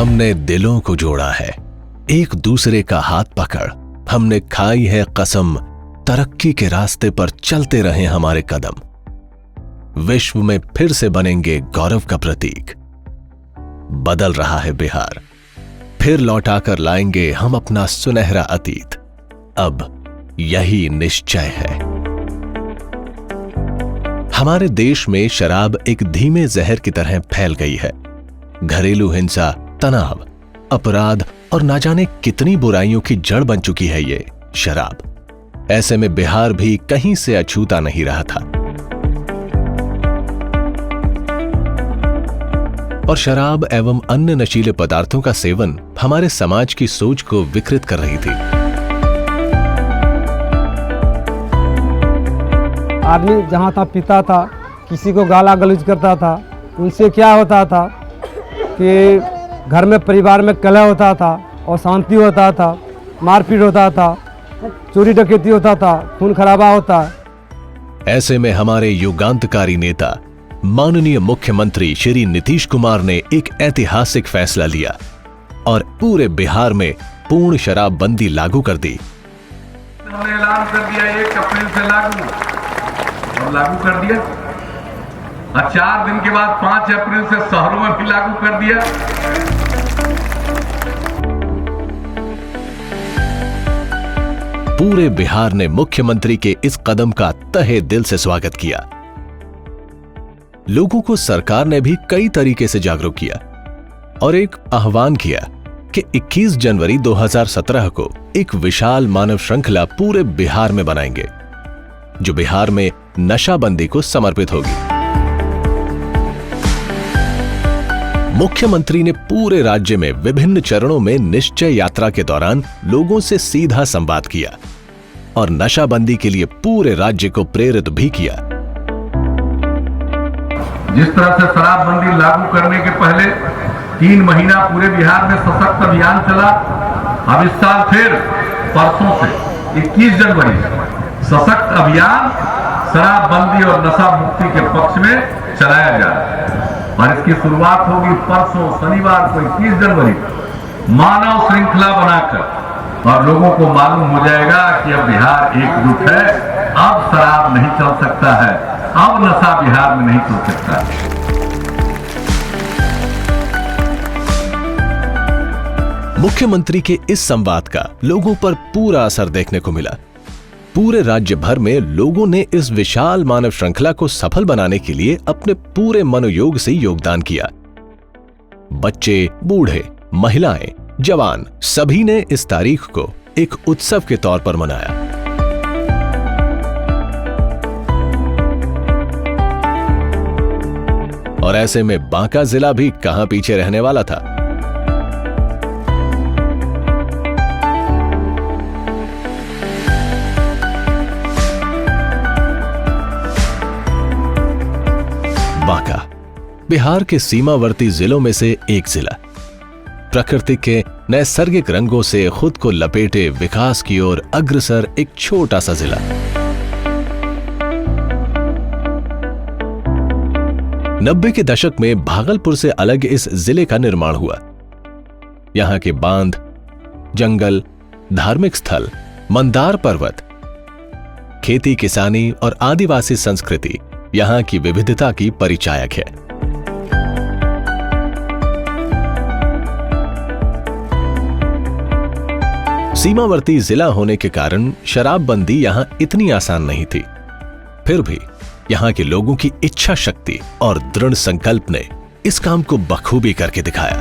हमने दिलों को जोड़ा है, एक दूसरे का हाथ पकड़ हमने खाई है कसम, तरक्की के रास्ते पर चलते रहे हमारे कदम। विश्व में फिर से बनेंगे गौरव का प्रतीक। बदल रहा है बिहार, फिर लौटाकर लाएंगे हम अपना सुनहरा अतीत। अब यही निश्चय है। हमारे देश में शराब एक धीमे जहर की तरह फैल गई है। घरेलू हिंसा, तनाव, अपराध और ना जाने कितनी बुराइयों की जड़ बन चुकी है ये शराब। ऐसे में बिहार भी कहीं से अछूता नहीं रहा था और शराब एवं अन्य नशीले पदार्थों का सेवन हमारे समाज की सोच को विकृत कर रही थी। आदमी जहाँ था पीता था, किसी को गाला गलौज करता था। उनसे क्या होता था कि घर में परिवार में कलह होता था, अशांति होता था, मारपीट होता था, चोरी डकैती होता था, खून खराबा होता है। ऐसे में हमारे युगांतकारी नेता माननीय मुख्यमंत्री श्री नीतीश कुमार ने एक ऐतिहासिक फैसला लिया और पूरे बिहार में पूर्ण शराबबंदी लागू कर दी। उन्होंने ऐलान कर दिया 1 अप्रैल से लागू कर दिया और 4 दिन के बाद 5 अप्रैल से शहरों में भी लागू कर दिया। पूरे बिहार ने मुख्यमंत्री के इस कदम का तहे दिल से स्वागत किया। लोगों को सरकार ने भी कई तरीके से जागरूक किया और एक आह्वान किया कि 21 जनवरी 2017 को एक विशाल मानव श्रृंखला पूरे बिहार में बनाएंगे, जो बिहार में नशाबंदी को समर्पित होगी। मुख्यमंत्री ने पूरे राज्य में विभिन्न चरणों में निश्चय यात्रा के दौरान लोगों से सीधा संवाद किया और नशाबंदी के लिए पूरे राज्य को प्रेरित भी किया। जिस तरह से शराबबंदी लागू करने के पहले 3 महीना पूरे बिहार में सशक्त अभियान चला, अब इस साल फिर परसों से 21 जनवरी सशक्त अभियान शराबबंदी और नशा मुक्ति के पक्ष में चलाया जा रहा है और इसकी शुरुआत होगी परसों शनिवार को 21 जनवरी मानव श्रृंखला बनाकर और लोगों को मालूम हो जाएगा कि अब बिहार एकजुट है। अब शराब नहीं चल सकता है, अब नशा बिहार में नहीं चल सकता। मुख्यमंत्री के इस संवाद का लोगों पर पूरा असर देखने को मिला। पूरे राज्य भर में लोगों ने इस विशाल मानव श्रृंखला को सफल बनाने के लिए अपने पूरे मनोयोग से योगदान किया। बच्चे, बूढ़े, महिलाएं, जवान सभी ने इस तारीख को एक उत्सव के तौर पर मनाया। और ऐसे में बांका जिला भी कहां पीछे रहने वाला था। बांका बिहार के सीमावर्ती जिलों में से एक जिला, प्रकृति के नैसर्गिक रंगों से खुद को लपेटे विकास की ओर अग्रसर एक छोटा सा जिला। 90 के दशक में भागलपुर से अलग इस जिले का निर्माण हुआ। यहां के बांध, जंगल, धार्मिक स्थल, मंदार पर्वत, खेती किसानी और आदिवासी संस्कृति यहां की विविधता की परिचायक है। सीमावर्ती जिला होने के कारण शराबबंदी यहां इतनी आसान नहीं थी। फिर भी यहां के लोगों की इच्छा शक्ति और दृढ़ संकल्प ने इस काम को बखूबी करके दिखाया।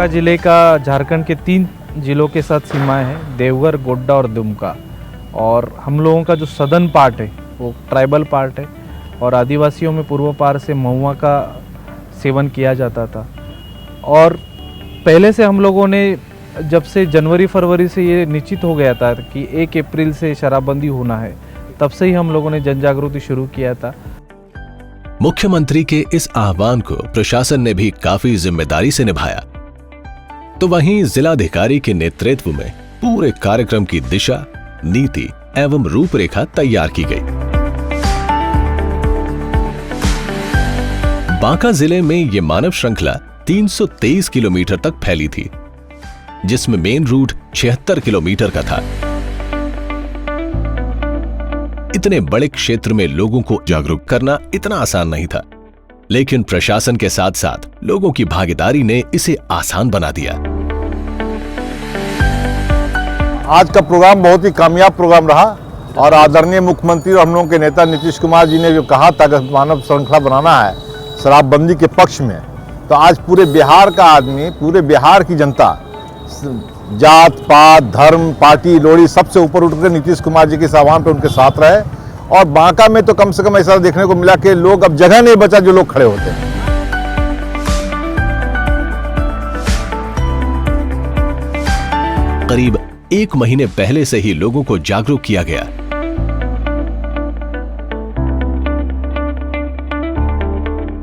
जिले का झारखंड के 3 जिलों के साथ सीमाएं हैं, देवघर, गोड्डा और दुमका। और हम लोगों का जो सदर्न पार्ट है वो ट्राइबल पार्ट है और आदिवासियों में पूर्व पार से महुआ का सेवन किया जाता था। और पहले से हम लोगों ने जब से जनवरी फरवरी से ये निश्चित हो गया था कि 1 अप्रैल से शराबबंदी होना है, तब से ही हम लोगों ने जन जागृति शुरू किया था। मुख्यमंत्री के इस आह्वान को प्रशासन ने भी काफी जिम्मेदारी से निभाया। तो वहीं जिलाधिकारी के नेतृत्व में पूरे कार्यक्रम की दिशा, नीति एवं रूपरेखा तैयार की गई। बांका जिले में ये मानव श्रृंखला 323 किलोमीटर तक फैली थी, जिसमें मेन रूट 76 किलोमीटर का था। इतने बड़े क्षेत्र में लोगों को जागरूक करना इतना आसान नहीं था, लेकिन प्रशासन के साथ साथ लोगों की भागीदारी ने इसे आसान बना दिया। आज का प्रोग्राम बहुत ही कामयाब प्रोग्राम रहा और आदरणीय मुख्यमंत्री और हम लोगों के नेता नीतीश कुमार जी ने जो कहा था कि मानव श्रृंखला बनाना है शराबबंदी के पक्ष में, तो आज पूरे बिहार का आदमी, पूरे बिहार की जनता जात पात धर्म पार्टी लोड़ी सबसे ऊपर उठकर नीतीश कुमार जी के इस आह्वान पर उनके साथ रहे। और बांका में तो कम से कम ऐसा देखने को मिला कि लोग अब जगह नहीं बचा जो लोग खड़े होते हैं। करीब 1 महीने पहले से ही लोगों को जागरूक किया गया।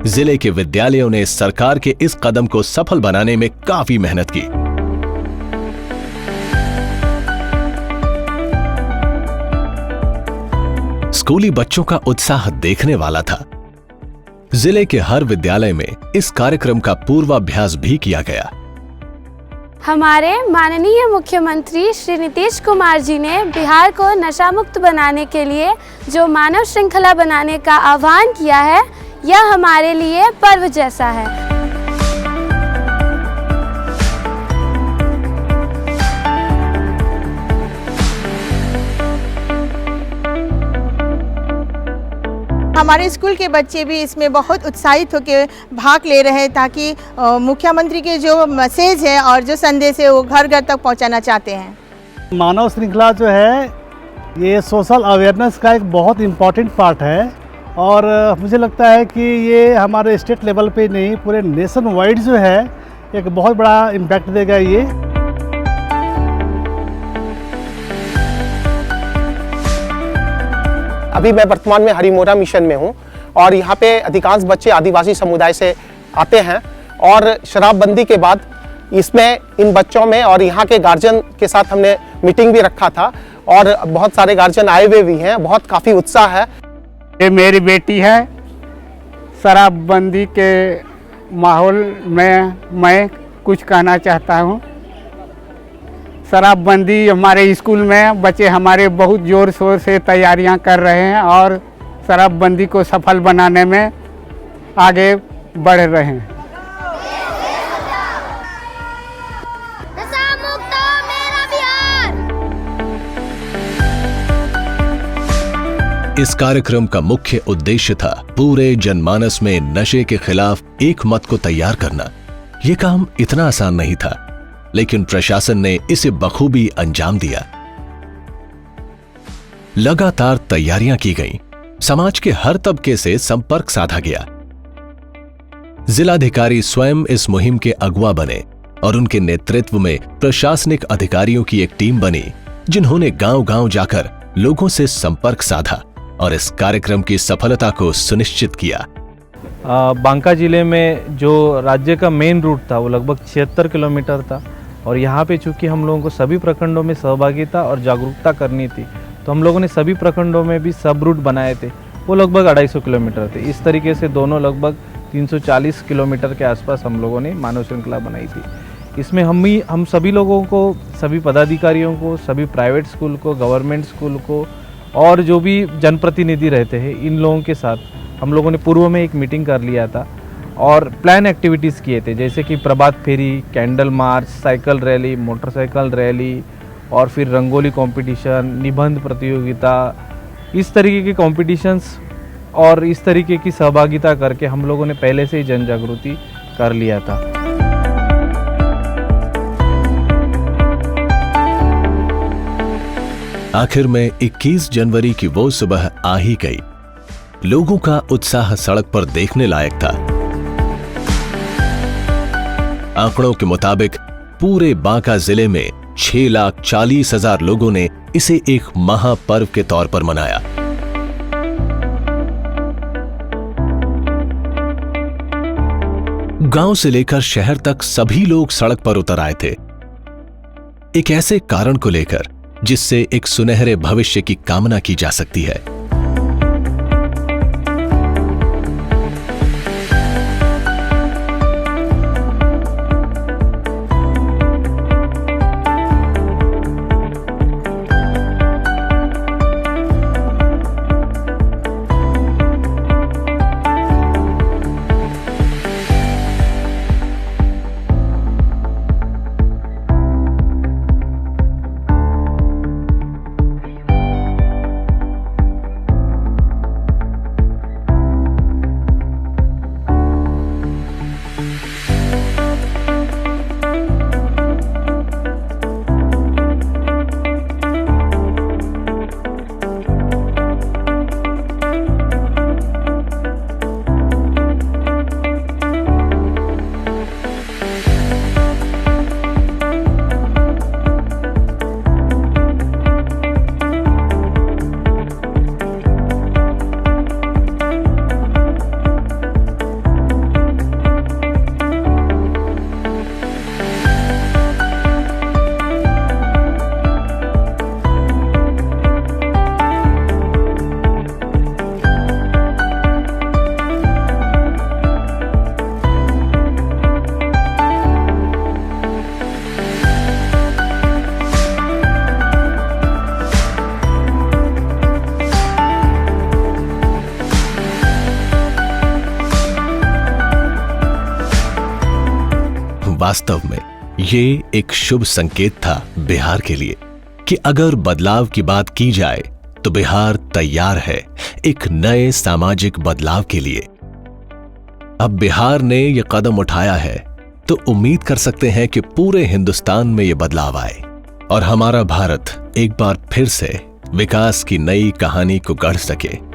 जिले के विद्यालयों ने सरकार के इस कदम को सफल बनाने में काफी मेहनत की। स्कूली बच्चों का उत्साह देखने वाला था। जिले के हर विद्यालय में इस कार्यक्रम का पूर्वाभ्यास भी किया गया। हमारे माननीय मुख्यमंत्री श्री नीतीश कुमार जी ने बिहार को नशा मुक्त बनाने के लिए जो मानव श्रृंखला बनाने का आह्वान किया है, यह हमारे लिए पर्व जैसा है। हमारे स्कूल के बच्चे भी इसमें बहुत उत्साहित होकर भाग ले रहे हैं, ताकि मुख्यमंत्री के जो मैसेज है और जो संदेश है वो घर घर तक पहुंचाना चाहते हैं। मानव श्रृंखला जो है ये सोशल अवेयरनेस का एक बहुत इम्पॉर्टेंट पार्ट है और मुझे लगता है कि ये हमारे स्टेट लेवल पे नहीं पूरे नेशन वाइड जो है एक बहुत बड़ा इम्पैक्ट देगा ये। अभी मैं वर्तमान में हरिमोरा मिशन में हूँ और यहाँ पे अधिकांश बच्चे आदिवासी समुदाय से आते हैं और शराबबंदी के बाद इसमें इन बच्चों में और यहाँ के गार्जियन के साथ हमने मीटिंग भी रखा था और बहुत सारे गार्जियन आए हुए भी हैं, बहुत काफ़ी उत्साह है। ये मेरी बेटी है। शराबबंदी के माहौल में मैं कुछ कहना चाहता हूँ। शराबबंदी हमारे स्कूल में बच्चे हमारे बहुत ज़ोर शोर से तैयारियां कर रहे हैं और शराबबंदी को सफल बनाने में आगे बढ़ रहे हैं। इस कार्यक्रम का मुख्य उद्देश्य था पूरे जनमानस में नशे के खिलाफ एक मत को तैयार करना। यह काम इतना आसान नहीं था, लेकिन प्रशासन ने इसे बखूबी अंजाम दिया। लगातार तैयारियां की गईं, समाज के हर तबके से संपर्क साधा गया। जिलाधिकारी स्वयं इस मुहिम के अगुवा बने और उनके नेतृत्व में प्रशासनिक अधिकारियों की एक टीम बनी, जिन्होंने गांव-गांव जाकर लोगों से संपर्क साधा और इस कार्यक्रम की सफलता को सुनिश्चित किया। बांका जिले में जो राज्य का मेन रूट था वो लगभग 76 किलोमीटर था और यहाँ पे चूंकि हम लोगों को सभी प्रखंडों में सहभागिता और जागरूकता करनी थी, तो हम लोगों ने सभी प्रखंडों में भी सब रूट बनाए थे। वो लगभग 250 किलोमीटर थे। इस तरीके से दोनों लगभग 340 किलोमीटर के आसपास हम लोगों ने मानव श्रृंखला बनाई थी। इसमें हम सभी लोगों को, सभी पदाधिकारियों को, सभी प्राइवेट स्कूल को, गवर्नमेंट स्कूल को और जो भी जनप्रतिनिधि रहते हैं, इन लोगों के साथ हम लोगों ने पूर्व में एक मीटिंग कर लिया था और प्लान एक्टिविटीज़ किए थे, जैसे कि प्रभात फेरी, candle march, cycle rally, motorcycle rally और फिर रंगोली कंपटीशन, निबंध प्रतियोगिता, इस तरीके के कॉम्पिटिशन्स और इस तरीके की सहभागिता करके हम लोगों ने पहले से ही जन जागृति कर लिया था। आखिर में 21 जनवरी की वो सुबह आ ही गई। लोगों का उत्साह सड़क पर देखने लायक था। आंकड़ों के मुताबिक पूरे बांका जिले में 6,40,000 लोगों ने इसे एक महापर्व के तौर पर मनाया। गांव से लेकर शहर तक सभी लोग सड़क पर उतर आए थे, एक ऐसे कारण को लेकर जिससे एक सुनहरे भविष्य की कामना की जा सकती है। वास्तव में ये एक शुभ संकेत था बिहार के लिए कि अगर बदलाव की बात की जाए तो बिहार तैयार है एक नए सामाजिक बदलाव के लिए। अब बिहार ने यह कदम उठाया है तो उम्मीद कर सकते हैं कि पूरे हिंदुस्तान में यह बदलाव आए और हमारा भारत एक बार फिर से विकास की नई कहानी को गढ़ सके।